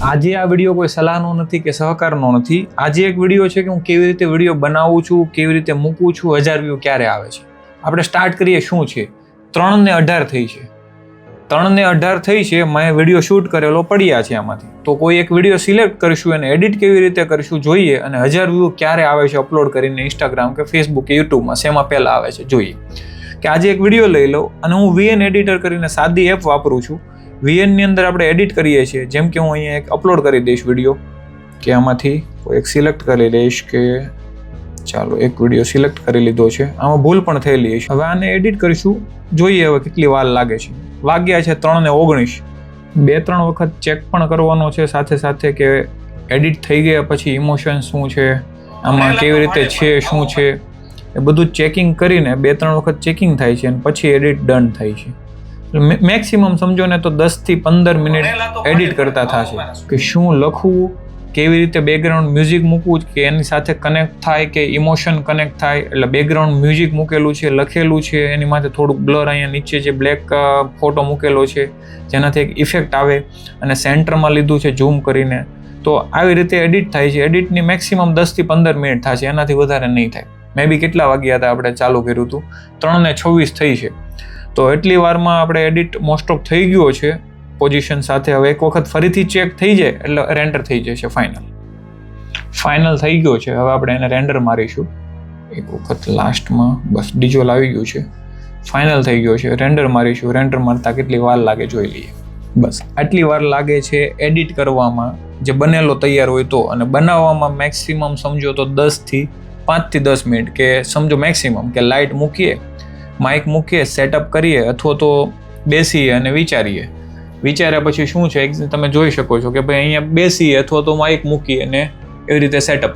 આજે આ વિડીયો કોઈ સલાહનો નથી કે સહકારનો નથી. આજે એક વિડીયો છે કે હું કેવી રીતે વિડીયો બનાવું છું, કેવી રીતે મૂકું છું, 1000 વ્યૂ ક્યારે આવે છે. આપણે સ્ટાર્ટ કરીએ. શું છે 3 ને 18 થઈ છે. 3 ને 18 થઈ છે. મેં વિડીયો શૂટ કરેલો પડ્યા છે આમાંથી. તો કોઈ એક વિડીયો સિલેક્ટ કરીશું અને એડિટ કેવી રીતે કરીશું જોઈએ, અને 1000 વ્યૂ ક્યારે આવે છે અપલોડ કરીને ઇન્સ્ટાગ્રામ કે ફેસબુક કે યુટ્યુબમાં શેમાં પહેલાં આવે છે જોઈએ. કે આજે એક વિડીયો લઈ લઉં અને હું VN એડિટર કરીને સાદી એપ વાપરું છું. VN ની અંદર આપણે એડિટ કરીએ છીએ. જેમ કે હું અહીંયા એક અપલોડ કરી દઈશ વિડીયો, કે આમાંથી કોઈ એક સિલેક્ટ કરી લઈશ, કે ચાલો એક વિડીયો સિલેક્ટ કરી લીધો છે. આમાં ભૂલ પણ થયેલી છે. હવે આને એડિટ કરીશું, જોઈએ હવે કેટલી વાર લાગે છે. વાગ્યા છે 3 ને 19. 2-3 વખત ચેક પણ કરવાનો છે સાથે સાથે કે એડિટ થઈ ગયા પછી ઇમોશન શું છે, આમાં કેવી રીતે છે, શું છે, એ બધું ચેકિંગ કરીને 2-3 વખત ચેકિંગ થાય છે અને પછી એડિટ ડન થાય છે. મેક્સિમમ સમજો ને તો 10 થી 15 મિનિટ એડિટ કરતા થશે. કે શું લખવું, કેવી રીતે બેકગ્રાઉન્ડ મ્યુઝિક મૂકવું કે એની સાથે કનેક્ટ થાય, કે ઇમોશન કનેક્ટ થાય. એટલે બેકગ્રાઉન્ડ મ્યુઝિક મૂકેલું છે, લખેલું છે, એની માથે થોડુંક બ્લર અહીંયા નીચે જે બ્લેક ફોટો મૂકેલો છે જેનાથી એક ઇફેક્ટ આવે, અને સેન્ટરમાં લીધું છે ઝૂમ કરીને. તો આવી રીતે એડિટ થાય છે. એડિટની મેક્સિમમ 10 થી 15 મિનિટ થશે, એનાથી વધારે નહીં થાય. મે બી કેટલા વાગ્યા હતા આપણે ચાલુ કર્યું હતું, 3 ને 26 થઈ છે. તો એટલી વારમાં આપણે એડિટ મોસ્ટ ઓફ થઈ ગયો છે પોઝિશન સાથે. હવે એક વખત ફરીથી ચેક થઈ જાય એટલે રેન્ડર થઈ જશે. ફાઇનલ થઈ ગયો છે. હવે આપણે એને રેન્ડર મારીશું એક વખત લાસ્ટમાં. બસ ડિઝોલ આવી ગયું છે, ફાઇનલ થઈ ગયો છે. રેન્ડર મારીશું. રેન્ડર મારતા કેટલી વાર લાગે જોઈ લઈએ. બસ આટલી વાર લાગે છે એડિટ કરવામાં, જે બનેલો તૈયાર હોય તો. અને બનાવવામાં મેક્સિમમ સમજો તો 5 થી 10 મિનિટ, કે સમજો મેક્સિમમ કે લાઇટ મૂકીએ, માઇક મૂકીએ, સેટઅપ કરીએ, અથવા તો બેસીએ અને વિચાર્યા પછી શું છે તમે જોઈ શકો છો કે ભાઈ અહીંયા બેસીએ અથવા તો માઇક મૂકીએ અને એવી રીતે સેટઅપ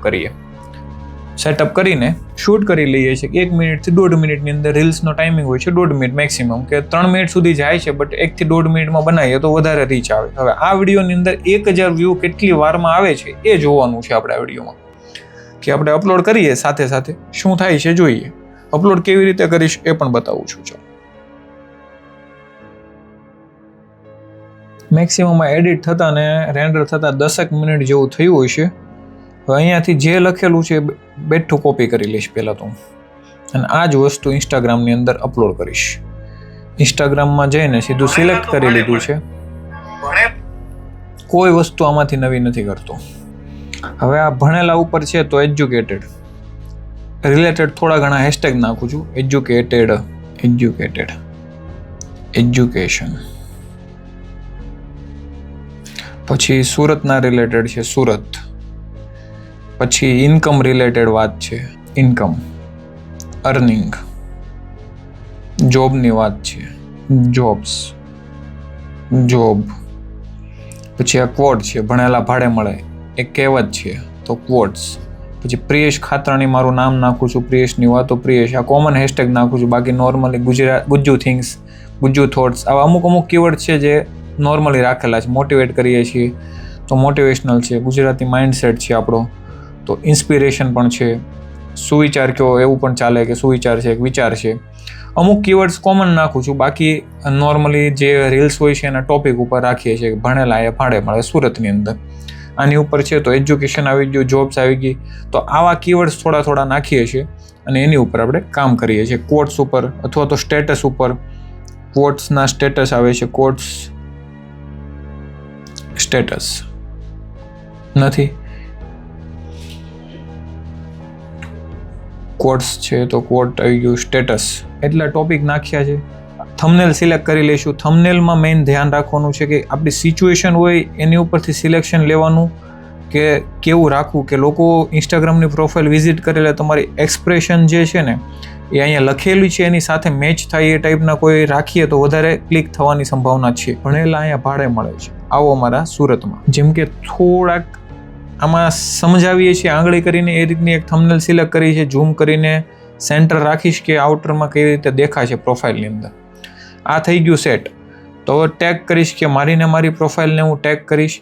કરીને શૂટ કરી લઈએ છીએ. 1 મિનિટથી 1.5 મિનિટની અંદર રીલ્સનો ટાઈમિંગ હોય છે 1.5 મિનિટ મેક્સિમમ, કે 3 મિનિટ સુધી જાય છે, બટ 1 થી 1.5 મિનિટમાં બનાવીએ તો વધારે રીચ આવે. હવે આ વિડીયોની અંદર 1000 વ્યૂ કેટલી વારમાં આવે છે એ જોવાનું છે આપણે આ વિડીયોમાં. કે આપણે અપલોડ કરીએ સાથે સાથે શું થાય છે જોઈએ. અપલોડ કેવી રીતે કરીશ એ પણ બતાવું છું. ચાલો મેક્સિમમ એડિટ થતા ને રેન્ડર થતા 10 મિનિટ જેવું થયું હોય છે. હવે અહીંયાથી જે લખેલું છે બેઠું કોપી કરી લઈશ પહેલાં તો, અને આ જ વસ્તુ ઇન્સ્ટાગ્રામની અંદર અપલોડ કરીશ. ઇન્સ્ટાગ્રામમાં જઈને સીધું સિલેક્ટ કરી લીધું છે. કોઈ વસ્તુ આમાંથી નવી નથી કરતો. હવે આ ભણેલા ઉપર છે તો એજ્યુકેટેડ રિલેટેડ થોડા ઘણા હેશટેગ નાખું છું. એજ્યુકેશન. પછી સુરતના રિલેટેડ છે સુરત. પછી ઇન્કમ રિલેટેડ વાત છે, ઇન્કમ, અર્નિંગ. જોબની વાત છે, જોબ. પછી આ ક્વોટ છે, ભણેલા ભાડે મળે, એક કહેવત છે તો ક્વોટ્સ. પછી પ્રિયેશ ખાતરાણી મારું નામ નાખું છું, પ્રિયેશની વાતો, પ્રિયેશ. આ કોમન હેશટેગ નાખું છું. બાકી normally Gujju things, Gujju thoughts, આવા અમુક કીવર્ડ છે જે નોર્મલી રાખેલા છે. મોટિવેટ કરીએ છીએ તો મોટિવેશનલ છે. ગુજરાતી માઇન્ડસેટ છે આપણો, તો ઇન્સ્પિરેશન પણ છે. સુવિચાર કયો એવું પણ ચાલે, કે સુવિચાર છે એક વિચાર છે. અમુક કીવર્ડ્સ કોમન નાખું છું. બાકી નોર્મલી જે રીલ્સ હોય છે એના ટોપિક ઉપર રાખીએ છીએ. ભણેલા એ ભાડે મળે સુરતની અંદર. આની ઉપર છે તો એજ્યુકેશન આવી ગયું, જોબ્સ આવી ગઈ. તો આવા કીવર્ડ્સ થોડા નાખીએ છીએ અને એની ઉપર આપણે કામ કરીએ છીએ. કોટ્સ ઉપર અથવા તો સ્ટેટસ ઉપર. કોટ્સના સ્ટેટસ આવે છે. કોટ્સ સ્ટેટસ નથી, કોટ્સ છે તો કોટ આવી ગયું, સ્ટેટસ. એટલા ટોપિક નાખ્યા છે. થંબનેલ સિલેક્ટ કરી લઈશું. થંબનેલમાં મેઇન ધ્યાન રાખવાનું છે કે આપણી સિચ્યુએશન હોય એની ઉપરથી સિલેક્શન લેવાનું, કે કેવું રાખવું, કે લોકો ઇન્સ્ટાગ્રામની પ્રોફાઇલ વિઝિટ કરે એટલે તમારી એક્સપ્રેશન જે છે ને એ અહીંયા લખેલી છે એની સાથે મેચ થાય એ ટાઈપના કોઈ રાખીએ તો વધારે ક્લિક થવાની સંભાવના છે. ભણેલા અહીંયા ભાડે મળે છે. આવો અમારા સુરતમાં. જેમ કે થોડાક આમાં સમજાવીએ છીએ આંગળી કરીને, એ રીતની એક થંબનેલ સિલેક્ટ કરી છે. ઝૂમ કરીને સેન્ટર રાખીશ કે આઉટરમાં કેવી રીતે દેખાશે પ્રોફાઇલની અંદર. આ થઈ ગયું સેટ. તો હવે ટેગ કરીશ, કે મારી પ્રોફાઇલને હું ટેગ કરીશ.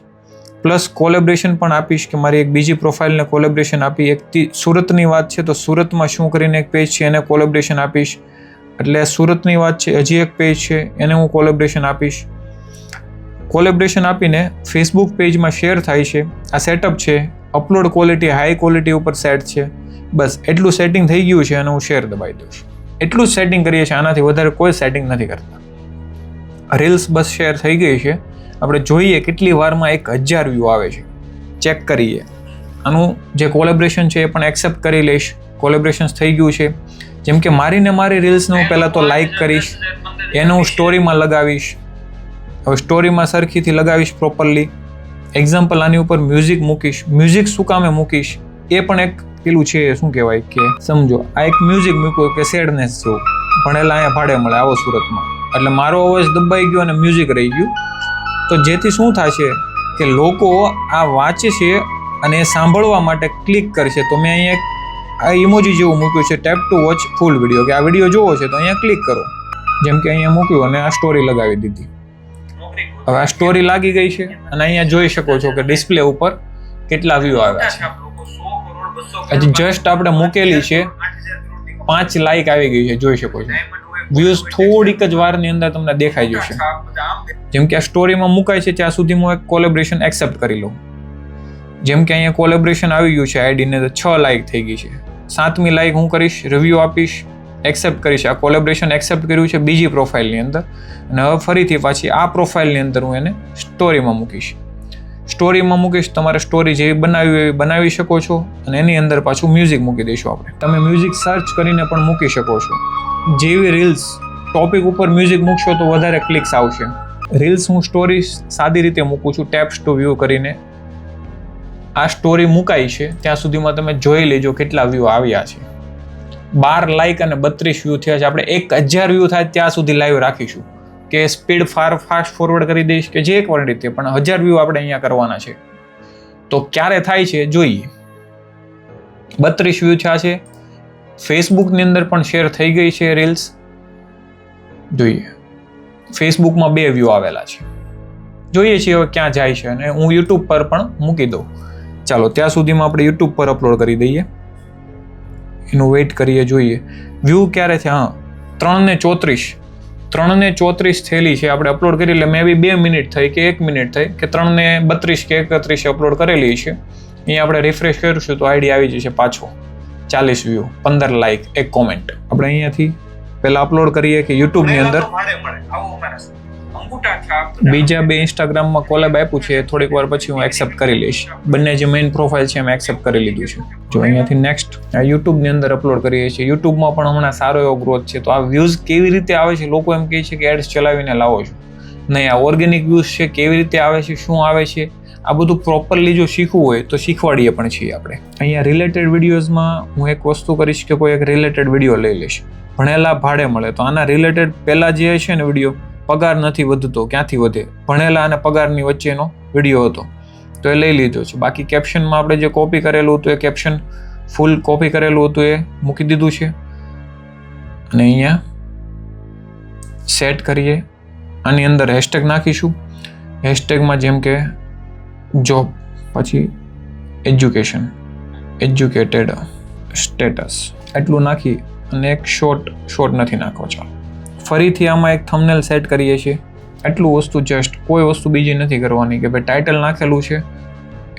પ્લસ કોલેબ્રેશન પણ આપીશ, કે મારી એક બીજી પ્રોફાઇલને કોલેબ્રેશન આપી. એક સુરતની વાત છે તો સુરતમાં શું કરીને એક પેજ છે એને કોલેબ્રેશન આપીશ. એટલે સુરતની વાત છે, હજી એક પેજ છે એને હું કોલેબ્રેશન આપીશ. કોલેબ્રેશન આપીને ફેસબુક પેજમાં શેર થાય છે. આ સેટઅપ છે. અપલોડ ક્વોલિટી હાઈ ક્વોલિટી ઉપર સેટ છે. બસ એટલું સેટિંગ થઈ ગયું છે અને હું શેર દબાવી દઉં છું. એટલું જ સેટિંગ કરીએ છીએ, આનાથી વધારે કોઈ સેટિંગ નથી કરતા. રીલ્સ બસ શેર થઈ ગઈ છે. આપણે જોઈએ કેટલી વારમાં 1000 વ્યૂ આવે છે. ચેક કરીએ. આનું જે કોલેબ્રેશન છે એ પણ એક્સેપ્ટ કરી લઈશ. કોલેબ્રેશન થઈ ગયું છે. જેમ કે મારી રીલ્સને હું પહેલાં તો લાઇક કરીશ, એને હું સ્ટોરીમાં લગાવીશ. હવે સ્ટોરીમાં સરખીથી લગાવીશ પ્રોપરલી. એક્ઝામ્પલ આની ઉપર મ્યુઝિક મૂકીશ. મ્યુઝિક શું કામે મૂકીશ એ પણ એક પેલું છે, શું કહેવાય કે સમજો. આ એક મ્યુઝિક મૂક્યું કે સેડનેસ જેવું, ભણેલા અહીંયા ભાડે મળે આવો સુરતમાં, એટલે મારો અવાજ દબાઈ ગયો અને મ્યુઝિક રહી ગયું. તો જેથી શું થશે કે લોકો આ વાંચે છે અને એ સાંભળવા માટે ક્લિક કરશે. તો મેં અહીંયા આ ઇમોજી જેવું મૂક્યું છે, tap to watch full video, કે આ વિડીયો જોવો છે તો અહીંયા ક્લિક કરો. જેમ કે અહીંયા મૂક્યું અને આ સ્ટોરી લગાવી દીધી. હવે આ સ્ટોરી લાગી ગઈ છે અને અહીંયા જોઈ શકો છો કે ડિસ્પ્લે ઉપર કેટલા વ્યૂ આવ્યા છે. હજી જસ્ટ આપણે મૂકેલી છે, 5 લાઇક આવી ગઈ છે, જોઈ શકો છો. વ્યૂઝ થોડીક જ વારની અંદર તમને દેખાઈ જશે. જેમ કે આ સ્ટોરીમાં મુકાય છે ત્યાં સુધી હું એક કોલેબ્રેશન એક્સેપ્ટ કરી લઉં. જેમ કે અહીંયા કોલેબ્રેશન આવી ગયું છે આઈડીને, તો 6 લાઇક થઈ ગઈ છે. 7મી લાઇક હું કરીશ, રિવ્યૂ આપીશ, એક્સેપ્ટ કરીશ. આ કોલેબ્રેશન એક્સેપ્ટ કર્યું છે બીજી પ્રોફાઇલની અંદર, અને હવે ફરીથી પાછી આ પ્રોફાઇલની અંદર હું એને સ્ટોરીમાં મૂકીશ. સ્ટોરીમાં મૂકીશ, તમારે સ્ટોરી જેવી બનાવી હોય એવી બનાવી શકો છો, અને એની અંદર પાછું મ્યુઝિક મૂકી દઈશું આપણે. તમે મ્યુઝિક સર્ચ કરીને પણ મૂકી શકો છો. જેવી રીલ્સ ટોપિક ઉપર મ્યુઝિક મૂકશો તો વધારે ક્લિક્સ આવશે. રીલ્સ હું સ્ટોરી સાદી રીતે મૂકું છું, ટેપ્સ ટુ વ્યૂ કરીને. આ સ્ટોરી મુકાઈ છે ત્યાં સુધીમાં તમે જોઈ લેજો કેટલા વ્યૂ આવ્યા છે. 12 લાઇક અને 32 વ્યૂ થયા છે. આપણે 1000 વ્યૂ થાય ત્યાં સુધી લાઈવ રાખીશું, કે સ્પીડ ફાસ્ટ ફોરવર્ડ કરી દઈશ કે જે એક રીતે, પણ 1000 વ્યૂ આપણે અહીંયા કરવાના છે. તો ક્યારે થાય છે જોઈએ. 32 વ્યૂ થયા છે. ફેસબુકની અંદર પણ શેર થઈ ગઈ છે રીલ્સ. જોઈએ ફેસબુકમાં 2 વ્યૂ આવેલા છે. જોઈએ છીએ હવે ક્યાં જાય છે, અને હું યુટ્યુબ પર પણ મૂકી દઉં. ચાલો ત્યાં સુધીમાં આપણે યુટ્યુબ પર અપલોડ કરી દઈએ. એનું વેઇટ કરીએ, જોઈએ વ્યૂ ક્યારે છે. હા, 3:34 થયેલી છે. આપણે અપલોડ કરી એટલે મે બી 2 મિનિટ થઈ કે 1 મિનિટ થઈ કે 3:32 કે 31 અપલોડ કરેલી છે. અહીંયા આપણે રિફ્રેશ કરીશું તો આઈડી આવી જશે પાછો. 40 વ્યૂ, 15 લાઇક, 1 કોમેન્ટ. આપણે અહીંયાથી પહેલા અપલોડ કરીએ કે યુટ્યુબની અંદર બીજા 2 ઇન્સ્ટાગ્રામમાં કોલેબ આપ્યું છે, થોડીક વાર પછી હું એક્સેપ્ટ કરી લઈશ. બંને જે મેઇન પ્રોફાઇલ છે એમ એક્સેપ્ટ કરી લીધું છે. જો અહીંયાથી નેક્સ્ટ યુટ્યુબની અંદર અપલોડ કરીએ છીએ. યુટ્યુબમાં પણ હમણાં સારો એવો ગ્રોથ છે. તો આ વ્યૂઝ કેવી રીતે આવે છે? લોકો એમ કહે છે કે એડ્સ ચલાવીને લાવો છો. નહીં, આ ઓર્ગેનિક વ્યૂઝ છે. કેવી રીતે આવે છે, શું આવે છે, આ બધું પ્રોપરલી જો શીખવું હોય તો શીખવાડીએ પણ છીએ આપણે. અહીંયા રિલેટેડ વિડીયોઝમાં હું એક વસ્તુ કરીશ કે કોઈ એક રિલેટેડ વિડીયો લઈ લઈશ. ભણેલા ભાડે મળે, તો આના રિલેટેડ પહેલાં જે છે ને વિડીયો, પગાર નથી વધતો, ક્યાંથી વધે? ભણેલા અને પગારની વચ્ચેનો વિડીયો હતો તો એ લઈ લીધો છે. બાકી કેપ્શનમાં આપણે જે કોપી કરેલું હતું એ કેપ્શન ફૂલ કોપી કરેલું હતું એ મૂકી દીધું છે. અને અહીંયા સેટ કરીએ. આની અંદર હેશટેગ નાખીશું. હેશટેગમાં જેમ કે જોબ, પછી એજ્યુકેશન, એજ્યુકેટેડ, સ્ટેટસ, એટલું નાખી અને એક શોર્ટ નથી નાખવો. ચાલો ફરીથી આમાં એક થંબનેલ સેટ કરીએ છીએ. એટલું વસ્તુ, જસ્ટ કોઈ વસ્તુ બીજી નથી કરવાની. કે ભાઈ ટાઇટલ નાખેલું છે,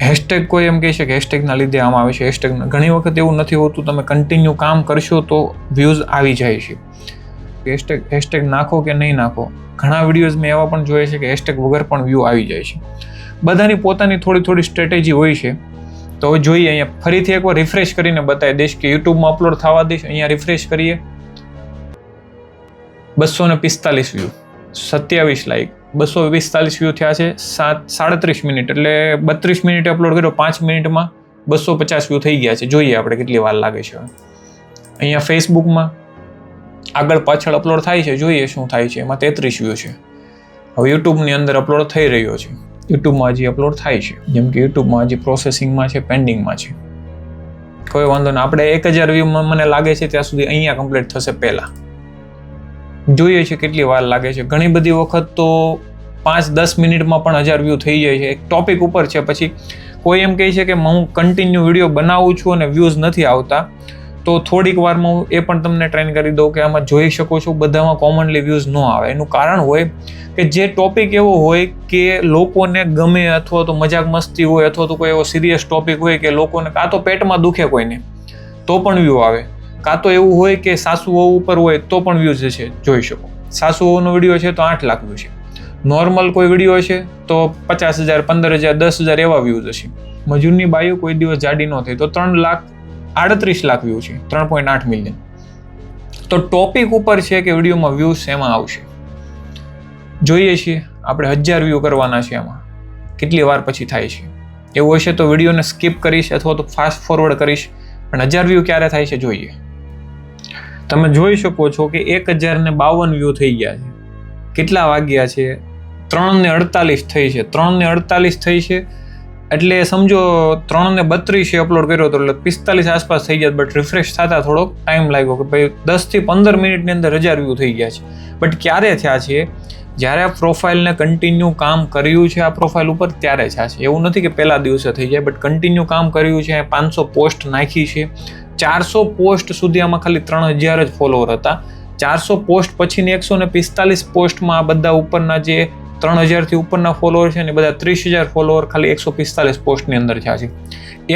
હેશટેગ કોઈ એમ કહે છે કે હેશટેગના લીધે આમાં આવે છે. હેશટેગ ઘણી વખત એવું નથી હોતું. તમે કન્ટિન્યુ કામ કરશો તો વ્યૂઝ આવી જાય છે. હેશટેગ નાખો કે નહીં નાખો, ઘણા વિડીયોઝ મેં એવા પણ જોઈએ છે કે હેશટેગ વગર પણ વ્યૂ આવી જાય છે. બધાની પોતાની થોડી સ્ટ્રેટેજી હોય છે. તો હવે જોઈએ, અહીંયા ફરીથી એકવાર રિફ્રેશ કરીને બતાવી દઈશ કે યુટ્યુબમાં અપલોડ થવા દઈશ. અહીંયા રિફ્રેશ કરીએ. 245 વ્યૂ, 27 લાઇક, 245 વ્યૂ થયા છે. 37 મિનિટ, એટલે 32 મિનિટે અપલોડ કર્યો, 5 મિનિટમાં 250 વ્યૂ થઈ ગયા છે. જોઈએ આપણે કેટલી વાર લાગે છે. અહીંયા ફેસબુકમાં આગળ પાછળ અપલોડ થાય છે, જોઈએ શું થાય છે. એમાં 33 વ્યૂ છે. હવે યુટ્યુબની અંદર અપલોડ થઈ રહ્યો છે. યુટ્યુબમાં હજી અપલોડ થાય છે. જેમ કે યુટ્યુબમાં હજી પ્રોસેસિંગમાં છે, પેન્ડિંગમાં છે. કોઈ વાંધો નહીં. આપણે 1000 વ્યૂ મને લાગે છે ત્યાં સુધી અહીંયા કમ્પ્લીટ થશે પહેલાં. જોઈએ છે કેટલી વાર લાગે છે. ઘણી બધી વખત તો 5-10 મિનિટમાં પણ 1000 વ્યૂ થઈ જાય છે. એક ટોપિક ઉપર છે. પછી કોઈ એમ કહે છે કે હું કન્ટિન્યુ વિડીયો બનાવું છું અને વ્યૂઝ નથી આવતા, તો થોડીક વારમાં હું એ પણ તમને ટ્રેન કરી દઉં કે આમાં જોઈ શકો છો બધામાં કોમનલી વ્યૂઝ ન આવે. એનું કારણ હોય કે જે ટોપિક એવો હોય કે લોકોને ગમે, અથવા તો મજાક મસ્તી હોય, અથવા તો કોઈ એવો સિરિયસ ટોપિક હોય કે લોકોને કાં તો પેટમાં દુખે કોઈને તો પણ વ્યૂ આવે, કાં તો એવું હોય કે સાસુ વહુ ઉપર હોય તો પણ વ્યૂઝ છે. જોઈ શકો સાસુ વહુનો વિડીયો છે તો 8 લાખ વ્યૂ છે. નોર્મલ કોઈ વિડીયો હશે તો 50,000, 15,000, 10,000 એવા વ્યૂઝ હશે. મજૂરની બાયું કોઈ દિવસ જાડી ન થઈ તો 3,38 લાખ વ્યૂ છે, 3.8 મિલિયન. તો ટોપિક ઉપર છે કે વિડીયોમાં વ્યૂઝ એમાં આવશે. જોઈએ છીએ આપણે 1000 વ્યૂ કરવાના છે, એમાં કેટલી વાર પછી થાય છે. એવું હશે તો વિડીયોને સ્કીપ કરીશ અથવા તો ફાસ્ટ ફોરવર્ડ કરીશ, પણ 1000 વ્યૂ ક્યારે થાય છે જોઈએ. તમે જોઈ શકો છો કે 1052 વ્યૂ થઈ ગયા છે. કેટલા વાગ્યા છે? 3:48 થઈ છે. 3:48 થઈ છે એટલે સમજો 3:32 અપલોડ કર્યો હતો એટલે 45 આસપાસ થઈ ગયા. બટ રિફ્રેશ થતા થોડોક ટાઈમ લાગ્યો કે ભાઈ 10 થી 15 મિનિટની અંદર 1000 વ્યૂ થઈ ગયા છે. બટ ક્યારે થયા છે? જ્યારે આ પ્રોફાઇલને કન્ટિન્યુ કામ કર્યું છે આ પ્રોફાઇલ ઉપર ત્યારે થયા છે. એવું નથી કે પહેલા દિવસે થઈ જાય, બટ કન્ટિન્યુ કામ કર્યું છે. 500 પોસ્ટ નાખી છે. 400 પોસ્ટ સુધી આમાં ખાલી 3000 જ ફોલોવર હતા. 400 પોસ્ટ પછીની 145 પોસ્ટમાં આ બધા ઉપરના જે 3000 થી ઉપરના ફોલોવર છે ને બધા 30,000 ફોલોવર ખાલી 145 પોસ્ટની અંદર થયા છે.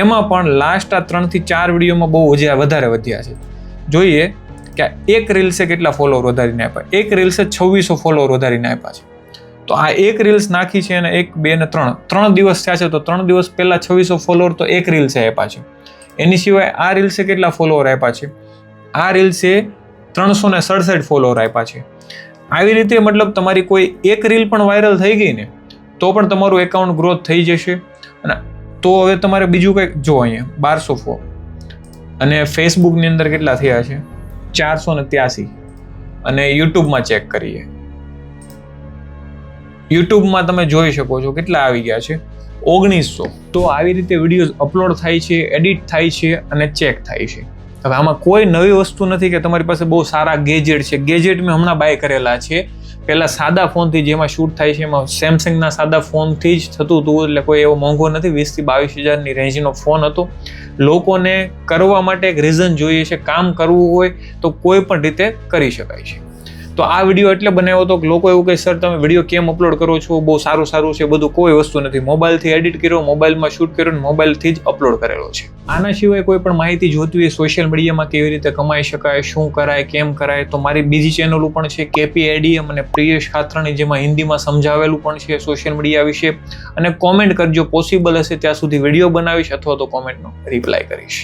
એમાં પણ લાસ્ટ આ 3 થી 4 વિડીયોમાં બહુ વધારે વધ્યા છે. જોઈએ કે એક રીલ્સે કેટલા ફોલોવર વધારીને આપ્યા. એક રીલ્સે 2600 ફોલોવર વધારીને આપ્યા છે. તો આ એક રીલ્સ નાખી છે અને 1, 2 ને 3 દિવસ થયા છે. તો 3 દિવસ પહેલા 2600 ફોલોવર તો એક રીલ્સે આપ્યા છે. એની સિવાય આ રીલ્સે કેટલા ફોલોવર આપ્યા છે? આ રીલ્સે 367 ફોલોવર આપ્યા છે. આવી રીતે મતલબ તમારી કોઈ એક રીલ પણ વાયરલ થઈ ગઈ ને તો પણ તમારું એકાઉન્ટ ગ્રોથ થઈ જશે. અને તો હવે તમારે બીજું કંઈક જો અહીંયા 1200 અને ફેસબુકની અંદર કેટલા થયા છે? 483. અને યુટ્યુબમાં ચેક કરીએ. યુટ્યુબમાં તમે જોઈ શકો છો કેટલા આવી ગયા છે? 1900. તો આવી રીતે વિડીયોઝ અપલોડ થાય છે, એડિટ થાય છે અને ચેક થાય છે. હવે આમાં કોઈ નવી વસ્તુ નથી કે તમારી પાસે બહુ સારા ગેજેટ છે. ગેજેટ મેં હમણાં બાય કરેલા છે. પહેલા સાદા ફોનથી જેમાં શૂટ થાય છે એમાં સેમસંગના સાદા ફોનથી જ થતું હતું, એટલે કોઈ એવો મોંઘો નથી. 20,000 થી 22,000ની રેન્જનો ફોન હતો. લોકોને કરવા માટે એક રીઝન જોઈએ છે. કામ કરવું હોય તો કોઈ પણ રીતે કરી શકાય છે. તો આ વિડીયો એટલે બનાવ્યો હતો કે લોકો એવું કહે સર તમે વિડીયો કેમ અપલોડ કરો છો, બહુ સારું છે. બધું કોઈ વસ્તુ નથી. મોબાઈલથી એડિટ કર્યો, મોબાઈલમાં શૂટ કર્યો અને મોબાઈલથી જ અપલોડ કરેલો છે. આના સિવાય કોઈ પણ માહિતી જોતી હોય સોશિયલ મીડિયામાં કેવી રીતે કમાઈ શકાય, શું કરાય, કેમ કરાય, તો મારી બીજી ચેનલો પણ છે KPADM અને પ્રિયેશ ખાતરાની, જેમાં હિન્દીમાં સમજાવેલું પણ છે સોશિયલ મીડિયા વિશે. અને કોમેન્ટ કરજો, પોસિબલ હશે ત્યાં સુધી વિડીયો બનાવીશ અથવા તો કોમેન્ટનો રિપ્લાય કરીશ.